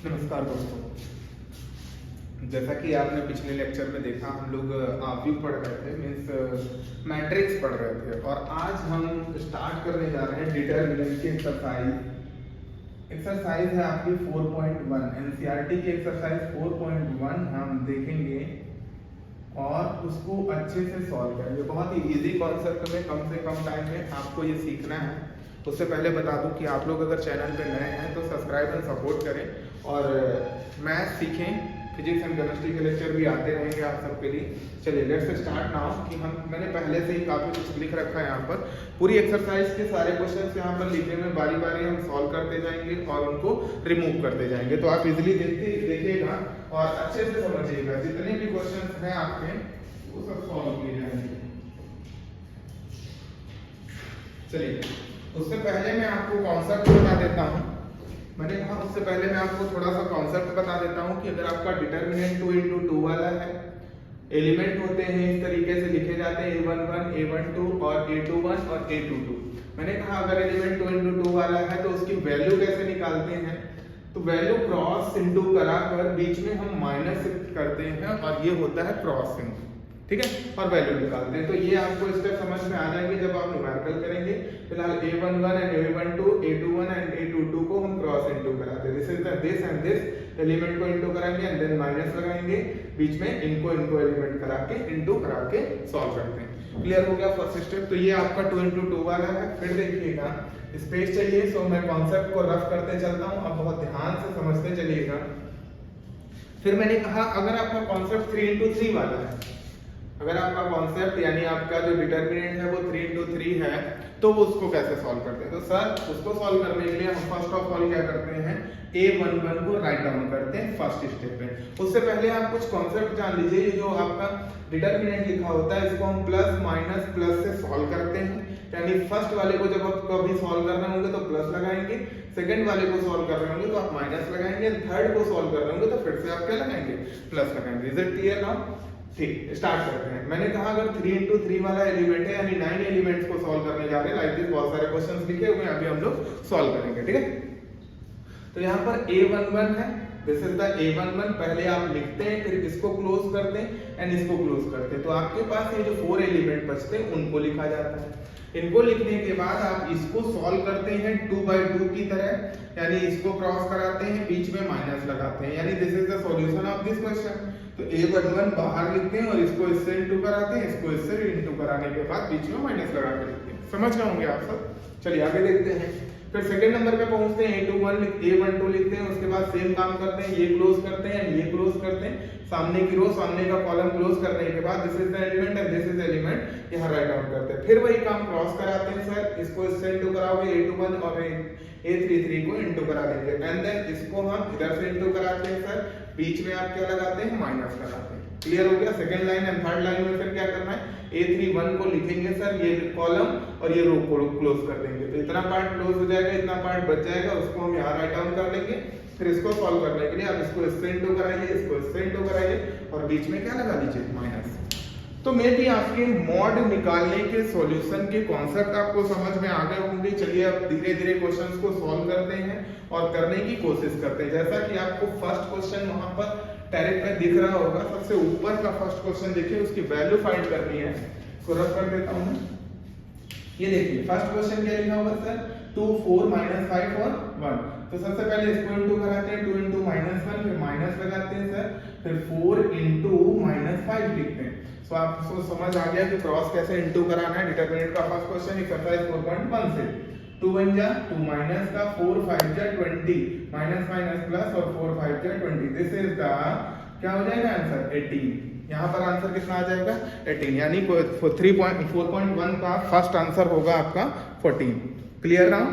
नमस्कार दोस्तों, जैसा कि आपने पिछले लेक्चर में देखा हम लोग आव्यू पढ़ रहे थे, मीन्स मैट्रिक्स पढ़ रहे थे। और आज हम स्टार्ट करने जा रहे हैं डिटरमिनेंट की एक्सरसाइज। एक्सरसाइज है आपकी 4.1, एनसीईआरटी की एक्सरसाइज 4.1 हम देखेंगे और उसको अच्छे से सॉल्व करेंगे। बहुत ही इजी कॉन्सेप्ट में कम से कम टाइम में आपको ये सीखना है। उससे पहले बता दूं कि आप लोग अगर चैनल पे नए हैं तो सब्सक्राइब एंड सपोर्ट करें और मैथ सीखें। फिजिक्स एंड केमिस्ट्री के लेक्चर भी आते रहेंगे आप सबके लिए। चलिए लेट्स स्टार्ट नाउ कि मैंने पहले से ही काफ़ी कुछ लिख रखा है यहाँ पर। पूरी एक्सरसाइज के सारे क्वेश्चंस यहाँ पर लिखे में बारी बारी हम सॉल्व करते जाएंगे और उनको रिमूव करते जाएंगे। तो आप इजिली देखिएगा और अच्छे से समझिएगा। जितने भी क्वेश्चन हैं आपके वो सब सॉल्व किए जाएंगे। चलिए उससे पहले मैं आपको कॉन्सेप्ट बता देता हूँ। मैंने कहा उससे पहले मैं आपको थोड़ा सा कॉन्सेप्ट बता देता हूँ कि अगर आपका डिटरमिनेंट 2 into 2 वाला है, एलिमेंट होते हैं इस तरीके से लिखे जाते हैं A11, A12 और A21 और A22। मैंने कहा अगर एलिमेंट 2 into 2 वाला है तो उसकी वैल्यू कैसे निकालते हैं, तो वैल्यू क्रॉस इंटू करा कर बीच में हम माइनस करते हैं और ये होता है क्रॉस इंटू, ठीक है, और वैल्यू निकालते हैं। तो ये आपको स्टेप समझ में आ जाएंगे जब आप न्यूमेरिकल करेंगे। फिलहाल A11 and A12, A21 and A22 को हम क्रॉस इंटू कराते हैं। दिस एंड दिस एलिमेंट को इंटू कराएंगे एंड देन माइनस लगाएंगे बीच में, इनको एलिमेंट करा के इंटू करा के सॉल्व करते हैं। क्लियर हो गया फर्स्ट स्टेप। तो ये आपका 2 into 2 वाला है। फिर देखिएगा स्पेस चाहिए, सो मैं कॉन्सेप्ट को रफ करते चलता हूँ, अब बहुत ध्यान से समझते चलिएगा। फिर मैंने कहा अगर आपका कॉन्सेप्ट 3 into 3 वाला है, अगर आपका कॉन्सेप्ट यानी आपका जो डिटरमिनेंट है वो 3 into 3 है, तो वो उसको कैसे सॉल्व करते हैं। तो सर उसको सॉल्व करने के लिए हम फर्स्ट ऑफ ऑल क्या करते हैं, A11 को राइट डाउन करते हैं फर्स्ट स्टेप में। उससे पहले आप कुछ कॉन्सेप्ट जान लीजिए। ये जो आपका डिटरमिनेंट लिखा होता है इसको हम प्लस माइनस प्लस से सॉल्व करते हैं। यानी फर्स्ट वाले को जब आप कभी सॉल्व कर रहे होंगे तो प्लस लगाएंगे, सेकंड वाले को सॉल्व कर रहे होंगे तो आप माइनस लगाएंगे, थर्ड को सॉल्व कर रहे होंगे तो फिर से आप क्या लगाएंगे, प्लस लगाएंगे। Is it clear now? ठीक, स्टार्ट करते हैं। मैंने कहा अगर 3 into 3 वाला एलिमेंट है यानी 9 एलिमेंट्स को सॉल्व करने जा रहे हैं। लाइक दिस बहुत सारे क्वेश्चंस लिखे हुए हैं, अभी हम लोग सॉल्व करेंगे, ठीक है। तो यहाँ पर A11 है, दिस इज द A11। पहले आप लिखते हैं, फिर इसको क्लोज करते हैं एंड इसको क्लोज करते हैं। तो आपके पास ये जो 4 एलिमेंट बचते हैं उनको लिखा जाता है। इनको लिखने के बाद आप इसको सॉल्व करते हैं 2 by 2 की तरह, यानी इसको क्रॉस कराते हैं, बीच में माइनस लगाते हैं, यानी this is the solution of this question. तो A11 बाहर लिखते हैं और इसको इससे इंटू कराते हैं, इसको इससे इंटू कराने के बाद बीच में माइनस लगा के लिखते हैं। समझ गए होंगे आप सब। चलिए आगे देखते हैं। फिर सेकंड नंबर पे पहुंचते हैं, A12 लिखते हैं, उसके बाद सेम काम करते हैं, ये क्लोज करते हैं, ये क्लोज करते हैं, सामने की रो सामने का कॉलम क्लोज करने के बाद this is the element and this is element यहाँ राइट डाउन करते हैं। फिर वही काम क्रॉस कराते हैं सर, इसको इससे इंटू कराओगे, A21 और A33 को इंटू करा देंगे एंड देन इसको हम इधर से इंटू कराते हैं सर, बीच में आप क्या लगाते हैं, माइनस लगाते हैं। क्लियर हो गया। Second line and third line में फिर क्या करना है, A31 को लिखेंगे सर, ये कॉलम और ये रो को क्लोज कर देंगे। तो इतना पार्ट क्लोज हो जाएगा, इतना पार्ट बच जाएगा, उसको हम यहाँ राइट डाउन कर लेंगे। फिर इसको सॉल्व करने के लिए आप इसको इससे इंटू कराइए, इसको इससे इंटू कराइए और बीच में क्या लगा दीजिए, माइनस। तो मे भी आपके मॉड निकालने के सॉल्यूशन के कॉन्सेप्ट आपको समझ में आ गए होंगे। चलिए अब धीरे धीरे क्वेश्चंस को सॉल्व करते हैं और करने की कोशिश करते हैं। जैसा कि आपको फर्स्ट क्वेश्चन वहां पर टैरेट में दिख रहा होगा, सबसे ऊपर का फर्स्ट क्वेश्चन देखिए, उसकी वैल्यू फाइंड करनी है। इसको रफ कर देता हूं। ये देखिए फर्स्ट क्वेश्चन क्या लिखा होगा सर, 2 4 -5 और 1। तो सबसे पहले इसको इंटू कराते हैं, 2 into -1, फिर माइनस लगाते हैं सर, फिर 4 into -5 लिखते हैं। सो आपको समझ आ गया कि क्रॉस कैसे इंटू कराना है। डिटरमिनेंट का फर्स्ट क्वेश्चन एक्सरसाइज 4.1 से 2 1 जा 2 माइनस का 4 5 जा 20, माइनस माइनस प्लस और 4 5 जा 20। दिस इज द क्या हो जाएगा आंसर, 18। यहाँ पर आंसर कितना आ जाएगा, 18, यानी 4.1 का फर्स्ट आंसर होगा आपका 14। Clear now?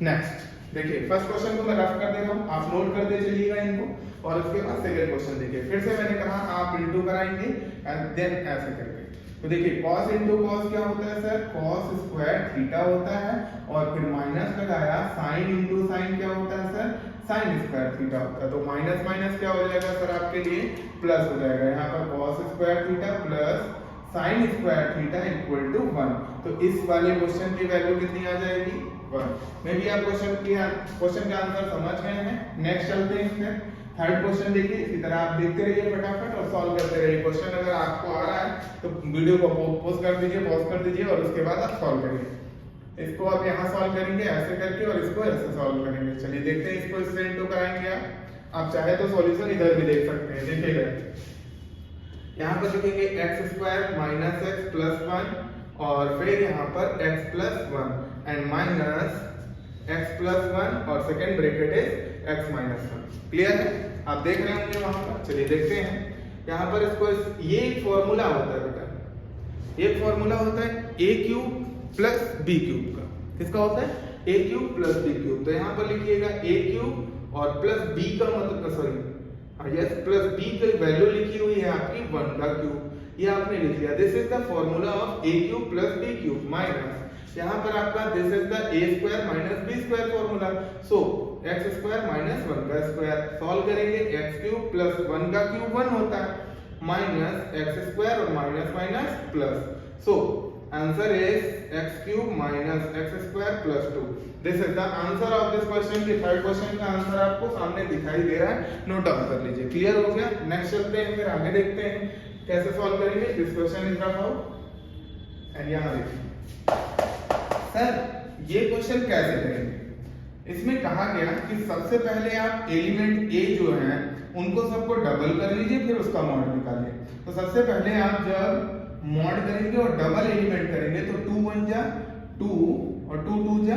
नेक्स्ट देखिए, फर्स्ट क्वेश्चन को मैं रफ कर दे रहा हूँ, आप नोट करते चलिएगा इनको और उसके बाद सेकंड क्वेश्चन देखिए। फिर से मैंने कहा आप इंटू कराएंगे एंड देन ऐसे करके। तो देखिए cos इंटू cos क्या होता है सर, cos स्क्वायर थीटा होता है और फिर माइनस लगाया, sin इंटू sin क्या होता है सर, sin स्क्वायर थीटा होता है। तो माइनस माइनस क्या हो जाएगा सर आपके लिए, प्लस हो जाएगा। यहाँ पर cos square theta plus sin square theta equal to 1। तो इस वाले क्वेश्चन की वैल्यू कितनी आ जाएगी, 1। मे भी आप क्वेश्चन का आंसर समझ गए हैं। नेक्स्ट चलते हैं फिर थर्ड क्वेश्चन देखिए। इसी तरह आप देखते रहिए फटाफट और सॉल्व करते रहिए। क्वेश्चन अगर आपको आ रहा है तो वीडियो को पॉज कर दीजिए और उसके बाद आप सॉल्व करिए। इसको आप यहाँ सॉल्व करेंगे ऐसे करके और इसको ऐसे सॉल्व करेंगे। चलिए देखते हैं, इसको इससे इनटू कराएंगे आप चाहे तो सॉल्यूशन इधर भी देख सकते हैं। देखिएगा यहाँ पर लिखेंगे x square minus x plus 1 और फिर यहाँ पर x plus 1 and minus x plus 1 और second bracket is x minus 1। Clear है? आप देख रहे होंगे वहां पर। चलिए देखते हैं यहाँ पर इसको ये एक फॉर्मूला होता है बेटा, एक फॉर्मूला होता है a cube plus b cube का। किसका होता है? a cube plus b cube. तो यहाँ पर लिखिएगा a क्यूब और प्लस b का मतलब सॉरी यस प्लस b की वैल्यू लिखी हुई है आपकी 1 का क्यूब, ये आपने लिख लिया। This is the formula of a cube plus b cube minus यहाँ पर आपका this is the a square minus b square formula. So x square minus 1 का स्क्वायर सॉल्व करेंगे x क्यूब प्लस 1 का क्यूब 1 होता है माइनस x स्क्वायर और minus minus plus. So answer is x cube minus x square plus 2। This is the answer of this question. के third question का answer आपको सामने दिखाई दे रहा है, नोट डाउन कर लीजिए। क्लियर हो गया? नेक्स्ट चलते हैं, फिर आगे देखते हैं कैसे सॉल्व करेंगे। This question is rough out and यहां देखिए सर ये क्वेश्चन कैसे करेंगे। इसमें कहा गया कि सबसे पहले आप एलिमेंट a जो है उनको सबको डबल कर लीजिए, फिर उसका मॉड निकालिए। तो सबसे पहले आप जब मॉड करेंगे और डबल एलिमेंट करेंगे तो 2 1 जा 2 और 2 2 जा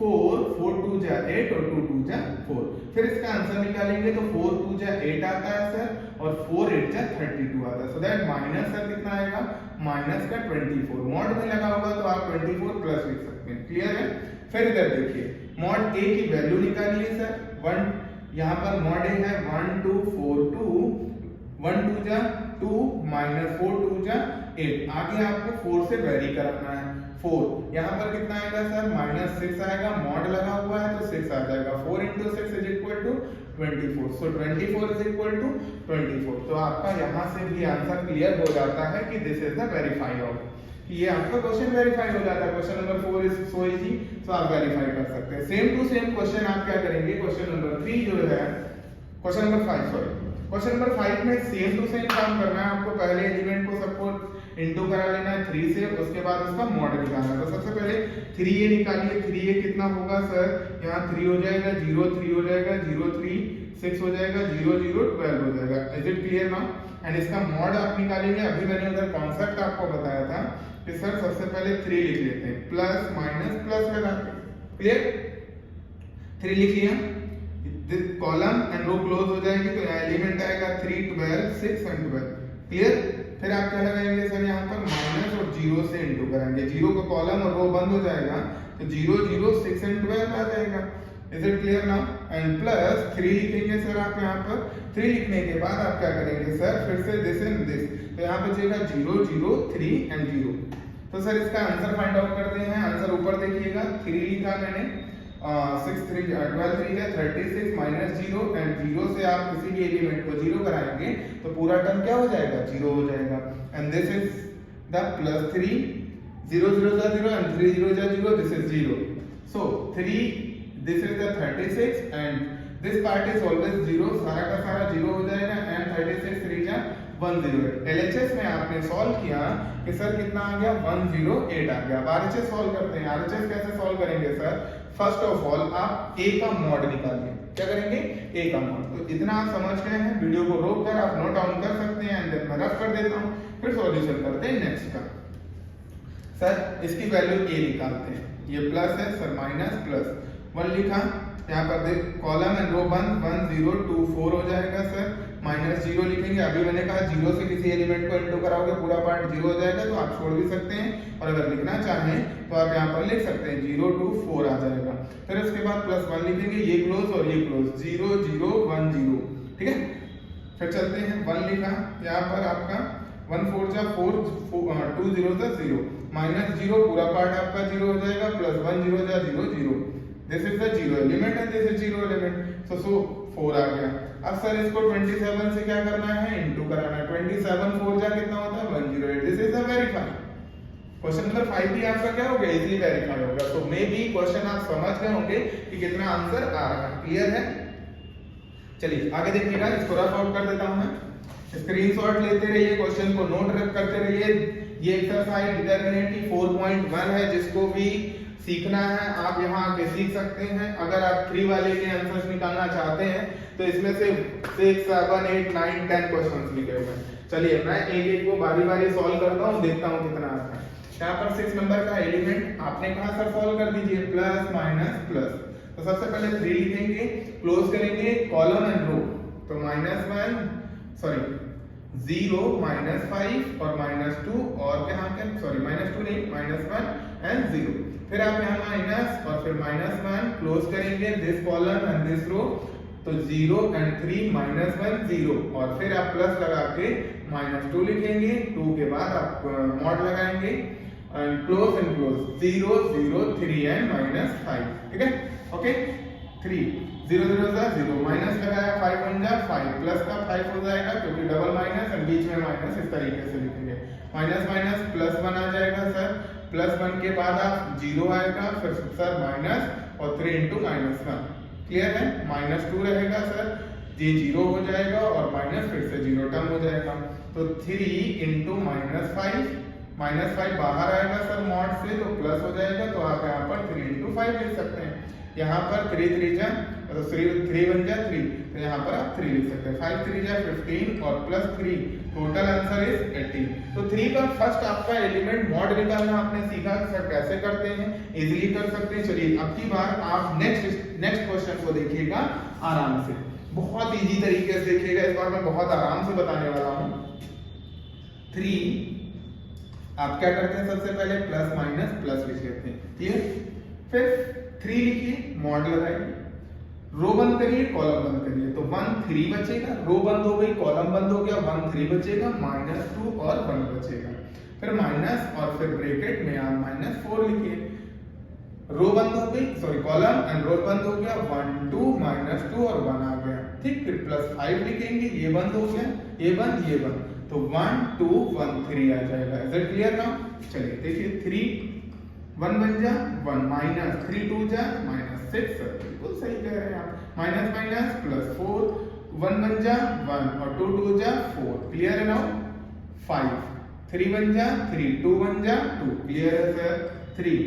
4 4 2 जा 8 और 2 2 जा 4। फिर इसका आंसर निकालेंगे तो 4 2 जा 8 आता है सर और 4 8 जा 32 आता है। सो दैट माइनस सर कितना आएगा? माइनस का 24। मॉड में लगा होगा तो आप 24 प्लस लिख सकते हैं। क्लियर है? फिर इधर देखिए मॉड a की वैल्यू निकालिए सर 1। यहाँ पर मॉड a है 1 2 4 2 1 2 जा 2 माइनस 4 2 जा 8। आगे आपको 4 से वेरी करना है 4। यहाँ पर कितना आएगा सर? माइनस 6 आएगा। मॉड लगा हुआ है तो 6 आ जाएगा। 4 into 6 is equal to 24। So 24 is equal to 24। तो आपका यहाँ से भी आंसर क्लियर हो जाता है कि this is the verify of. ये आपका क्वेश्चन वेरीफाई हो जाता है। Question number 4 is so easy, so आप वेरीफाई कर सकते हैं। सेम टू सेम क्वेश्चन आप क्या करेंगे? क्वेश्चन नंबर 3 जो है question number 5 sorry question number 5 में सेम टू सेम काम करना है आपको। पहले एलिमेंट को सबको इनटू करा लेना है 3 से, उसके बाद उसका मॉड निकालना है। तो सबसे पहले 3a निकालिए। 3a कितना होगा सर? यहाँ 3 हो जाएगा 0 3 हो जाएगा 0 3 6 हो जाएगा 0 0 12 हो जाएगा। Is it clear now? And इसका मॉड आप निकालेंगे। अभी मैंने उधर कॉन्सेप्ट आपको बताया था कि सर सबसे पहले 3 लिख लेते हैं प्लस माइनस प्लस लगाते हैं। क्लियर? 3 लिख लिया, कॉलम एंड रो क्लोज हो जाएगी तो यहाँ एलिमेंट आएगा 3 12 6 एंड 12। क्लियर? फिर आप क्या लगाएंगे सर? यहाँ पर माइनस और 0 से इनटू करेंगे। 0 का कॉलम और रो बंद हो जाएगा तो 0 0 6 एंड 12 आ जाएगा। Is it clear now? And plus 3 लिखेंगे सर आप यहाँ पर। 3 लिखने के बाद आप क्या करेंगे सर? फिर से दिस एंड दिस, तो यहाँ पे जाएगा 0 0 3 एंड 0। तो सर इसका आंसर फाइंड आउट करते हैं। आंसर ऊपर देखिएगा 3 लिखा मैंने 6 3 12 3 है 36 माइनस 0 एंड 0 से आप किसी भी एलिमेंट को 0 कराएंगे तो पूरा टर्म क्या हो जाएगा? 0 हो जाएगा। And this is the plus 3 0 0 जा 0 एंड 3 0 जा 0, this is 0। So 3 this is the 36 and this part is always 0, सारा का सारा 0 हो जाएगा एंड 36 3 जा 108। LHS में आपने सॉल्व किया कि सर कितना आ गया? 108 आ गया। अब RHS सॉल्व करते हैं। RHS कैसे सॉल्व करेंगे सर? फर्स्ट ऑफ ऑल आप a का मॉड निकालिए। क्या करेंगे? a का मॉड। तो इतना आप समझ गए हैं। वीडियो को रोक कर आप नोट डाउन कर सकते हैं एंड देन मैं रफ कर देता हूं, फिर सॉल्यूशन करते हैं नेक्स्ट का। सर इसकी वैल्यू a निकालते हैं। ये प्लस है सर, माइनस प्लस 1 लिखा, यहाँ पर देख कॉलम एंड रो बंद 1 0 2 4 हो जाएगा सर। माइनस 0 लिखेंगे। अभी मैंने कहा 0 से किसी एलिमेंट को इनटू कराओगे पूरा पार्ट 0 हो जाएगा, तो आप छोड़ भी सकते हैं और अगर लिखना चाहें तो आप यहाँ पर लिख सकते हैं 0 2 4 आ जाएगा। फिर उसके बाद प्लस 1 लिखेंगे, ये क्लोज और ये क्लोज 0 0 1 0। ठीक है? फिर चलते हैं 1 लिखा, यहाँ पर आपका 1 4 जा 4 2 0 जा 0 माइनस 0 पूरा पार्ट आपका 0 हो जाएगा प्लस 1 0 जा 0 0। This is the 0 element and this is 0 element. So 4 आ गया। अब सर इसको 27 से क्या करना है? इनटू कराना है। 27 4 जा कितना होता है? 108। This is the verify. Question number 5 भी आपका क्या हो गया, इजीली वेरीफाई होगा। तो मे बी क्वेश्चन आप समझ गए होंगे कि कितना आंसर आ रहा है। क्लियर है? चलिए आगे देखिएगा, इसको रफ आउट कर देता हूं मैं। स्क्रीनशॉट लेते रहिए, क्वेश्चन को नोट करते रहिए। ये एक्सरसाइज डिटरमिनेंट 4.1 है, जिसको भी सीखना है आप यहाँ आके सीख सकते हैं। अगर आप 3 वाले के आंसर्स निकालना चाहते हैं तो इसमें से 6, 7, 8, 9, 10 क्वेश्चंस लिखे हुए हैं। चलिए मैं एक एक को बारी बारी सॉल्व करता हूँ, देखता हूँ कितना आता है। यहाँ पर 6 नंबर का एलिमेंट आपने कहा सर सॉल्व कर दीजिए, प्लस माइनस प्लस। तो सबसे पहले 3 लिखेंगे, क्लोज करेंगे कॉलम एंड रो। तो -0, -5 और -2 और यहाँ के -2 नहीं, -1 एंड 0। फिर आप यहाँ माइनस और फिर -1 क्लोज करेंगे दिस कॉलम एंड दिस रो। तो 0 एंड 3 -1 0 और फिर आप प्लस लगा के -2 लिखेंगे। 2 के बाद आप मॉड लगाएंगे एंड क्लोज 0 0 3 एंड -5। ठीक है, ओके। 3 0 0 0 माइनस लगाया, 5 1 जा 5 प्लस का 5 हो जाएगा क्योंकि डबल माइनस एंड बीच में माइनस, इस तरीके से लिखेंगे। माइनस माइनस प्लस 1 आ जाएगा सर, प्लस 1 के बाद आप 0 आएगा, फिर सर माइनस और 3 into -1। क्लियर है? -2 रहेगा सर, ये 0 हो जाएगा और माइनस फिर से 0 टर्म हो जाएगा। तो 3 into -5 बाहर आएगा सर मॉड से, तो प्लस हो जाएगा। तो आप यहाँ पर 3 into 5 लिख सकते हैं। यहाँ पर 3 3 जा तो 3 1 जा 3, तो यहाँ पर आप 3 लिख सकते हैं। 5 3 जा 15 और प्लस 3, टोटल आंसर इज 18। तो 3 का फर्स्ट आपका एलिमेंट मॉड निकालना आपने सीखा, सर कैसे करते हैं, इजीली कर सकते हैं। चलिए अब की बार आप नेक्स्ट क्वेश्चन को देखिएगा आराम से, बहुत इजी तरीके से देखिएगा। इस बार मैं बहुत आराम से बताने वाला हूँ। 3 आप क्या करते हैं, सबसे पहले प्लस माइनस प्लस लिख लेते हैं। क्लियर? फिर 3 लिखिए, मॉड लगाइए, रो बंद करिए, कॉलम बंद करिए। तो 1 3 बचेगा, रो बंद हो गई, कॉलम बंद हो गया, 1 3 बचेगा, -2 और 1 बचेगा। फिर माइनस और फिर ब्रैकेट में आप -4 लिखिए, रो बंद हो गई, सॉरी कॉलम एंड रो बंद हो गया, 1 2 -2 और 1 आ गया। ठीक, फिर +5 लिखेंगे, ये बंद हो गया, ये बंद, ये बंद, तो 1 2 1 3 आ जाएगा। Is it clear now? चलिए देखिए, 3 1 बन जा 1 माइनस 3 2 जा -6, बिल्कुल सही कह रहे हैं आप। माइनस माइनस प्लस 4, 1 बन जा 1 और 2 2 जा 4। क्लियर है नाउ? 5 3 बन जा 3, 2 बन जा 2। क्लियर है sir? 3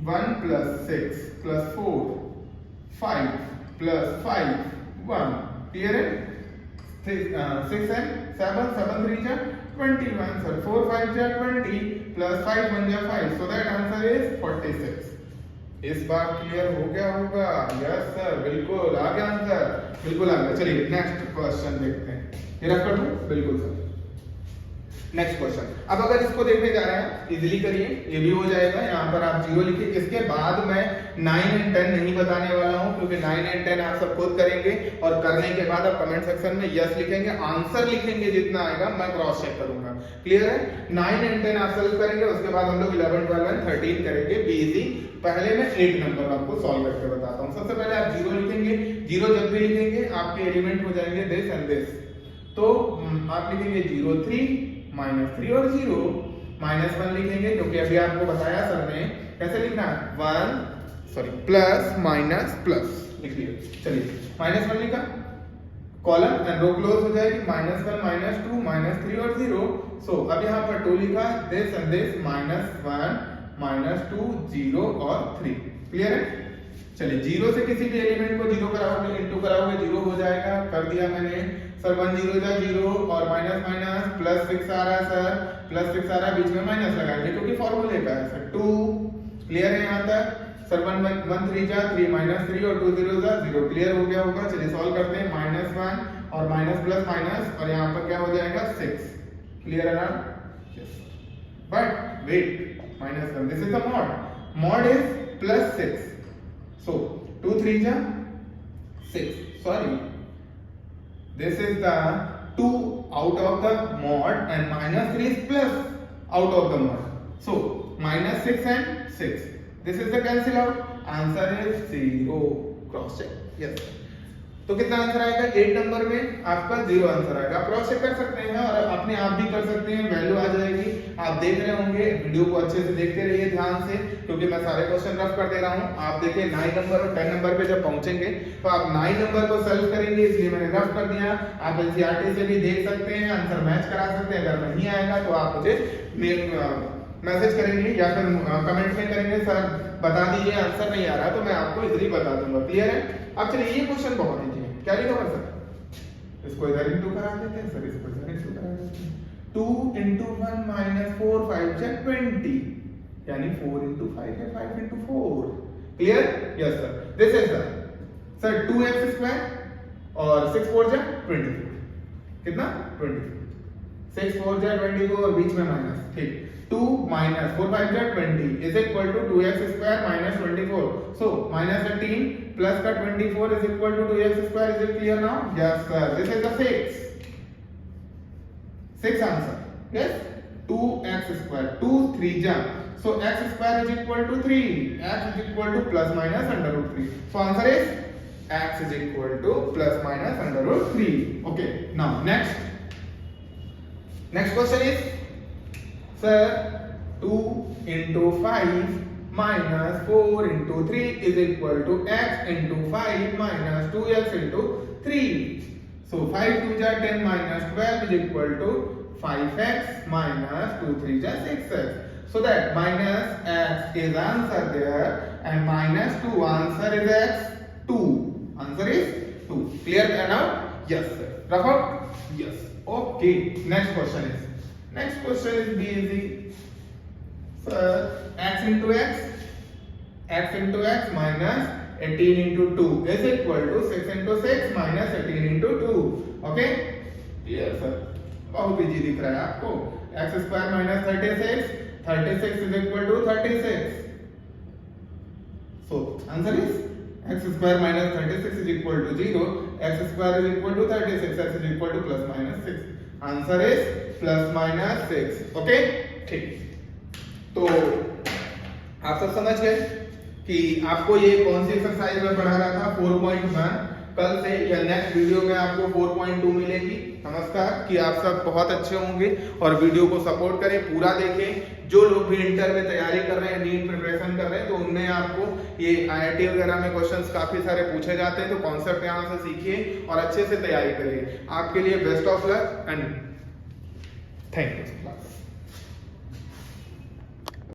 1 plus 6 plus 4 5 plus 5 1। Clear है? 6 एंड 7 7 3 जा 21 सर, 4 5 जा 20 प्लस 5 1 जा 5, सो दैट आंसर इज 46। इस बार क्लियर हो गया होगा? यस सर, बिल्कुल आ गया आंसर, बिल्कुल आ गया। चलिए नेक्स्ट क्वेश्चन देखते हैं। ये रख कर दूं? बिल्कुल सर। नेक्स्ट क्वेश्चन, अब अगर इसको देखने जा रहे हैं, इजीली करिए, ये भी हो जाएगा। यहाँ पर आप 0 लिखिए। इसके बाद मैं 9 एंड 10 नहीं बताने वाला हूँ, क्योंकि 9 एंड 10 आप सब खुद करेंगे और करने के बाद आप कमेंट सेक्शन में यस लिखेंगे, आंसर लिखेंगे, जितना आएगा मैं क्रॉस चेक करूंगा। क्लियर है? 9 एंड 10 आप सॉल्व करेंगे, उसके बाद हम लोग 11 12 एंड 13 करेंगे, बी इजी। पहले मैं 8 नंबर आपको सॉल्व करके बताता हूँ। सबसे पहले आप 0 लिखेंगे, 0 जब भी लिखेंगे आपके एलिमेंट हो जाएंगे दिस एंड दिस। तो आप लिखेंगे 0 3 -3 और 0 -1 लिखेंगे, क्योंकि अभी आपको बताया सर ने कैसे लिखना है, 1 सॉरी प्लस माइनस प्लस लिख लिया। चलिए -1 लिखा, कॉलम एंड रो क्लोज हो जाएगी, -1 -2 -3 और 0। सो अब यहाँ पर 2 लिखा, दिस एंड दिस, -1 -2 0 और 3। क्लियर है? चलिए 0 से किसी भी एलिमेंट को 0 कराओगे, इनटू कराओगे, 0 हो जाएगा। कर दिया मैंने सर, 1 0 जा 0 और माइनस माइनस प्लस 6 आ रहा है सर, प्लस 6 आ रहा है, बीच में माइनस लगाएंगे क्योंकि फॉर्मूले का है सर। 2 क्लियर है यहाँ तक सर? 1 3 जा 3 -3 और 2 0 जा 0। क्लियर हो गया होगा? चलिए सॉल्व करते हैं। -1 और माइनस प्लस माइनस और यहाँ पर क्या हो जाएगा 6। क्लियर है ना? Yes, but wait, -1, this is the mod, mod is +6, so 2 3 जा 6, sorry, this is the 2 out of the mod and -3 is plus out of the mod, so -6 and 6, this is the cancel out, answer is 0, cross check, yes। तो कितना answer आएगा? 8 number में आपका 0 answer आएगा। Cross check कर सकते हैं और अपने आप भी कर सकते हैं, वैल्यू आ जाएगी। आप देख रहे होंगे, वीडियो को अच्छे से देखते रहिए ध्यान से, क्योंकि मैं सारे क्वेश्चन रफ कर दे रहा हूं। आप देखिए 9 नंबर और 10 नंबर पे जब पहुंचेंगे तो आप 9 नंबर को सॉल्व करेंगे, इसलिए मैंने रफ कर दिया। आप एनसीईआरटी से भी देख सकते हैं, आंसर मैच करा सकते हैं। अगर नहीं आएगा तो आप मुझे मैसेज करेंगे या फिर कमेंट में करेंगे, सर बता दीजिए आंसर नहीं आ रहा, तो मैं आपको इजीली बता दूंगा। क्लियर है? अब चलिए ये क्वेश्चन बहुत इजी है। क्या लिखा हुआ सर? इसको इधर इंटू करा देते हैं सर, इसको इधर इंटू करा देते हैं। 2 into 1 minus 4 5 जा 20, यानी 4 into 5 है 5 into 4। Clear? Yes sir. This is sir 2x square और 6 4 जा 24, कितना? 24। 6 4 जा 24 और बीच में माइनस, ठीक। 2 minus 4 5 जा 20 is equal to 2x square minus 24. So minus 18 plus का 24 is equal to 2x square. Is it clear now? Yes sir. This is the 6. 6 answer. Yes. 2x square. 2 3 जा. So x square is equal to 3. X is equal to plus minus under root 3. So answer is x is equal to plus minus under root 3. Okay. Now next. Next question is. Sir, 2 into 5 minus 4 into 3 is equal to x into 5 minus 2x into 3. So 5 2 ja 10 minus 12 is equal to 5x minus 2 3 ja 6x. So that minus x is answer there and minus 2 answer is x 2. Answer is 2. Clear now? Yes sir. Rough out? Yes. Okay. Next question is. Next question is be easy. Sir, x into x minus 18 into 2 is equal to 6 into 6 minus 18 into 2. Okay? Clear sir. बहुत easy दिख रहा है आपको। x square minus 36, 36 is equal to 36. So answer is x square minus 36 is equal to 0. X square is equal to 36. X is equal to plus minus 6. Answer is plus minus 6। Okay, ठीक। तो आप सब समझ गए कि आपको ये कौन सी एक्सरसाइज में पढ़ा रहा था 4.1। कल से या नेक्स्ट वीडियो में आपको 4.2 मिलेगी। नमस्कार, कि आप सब बहुत अच्छे होंगे और वीडियो को सपोर्ट करें, पूरा देखें। जो लोग भी इंटर में तैयारी कर रहे हैं, नीट प्रिपरेशन कर रहे हैं, तो उनमें आपको ये IIT वगैरह में क्वेश्चंस काफी सारे पूछे जाते हैं, तो कॉन्सेप्ट यहाँ से सीखिए और अच्छे से तैयारी करिए। आपके लिए best of luck and thank you.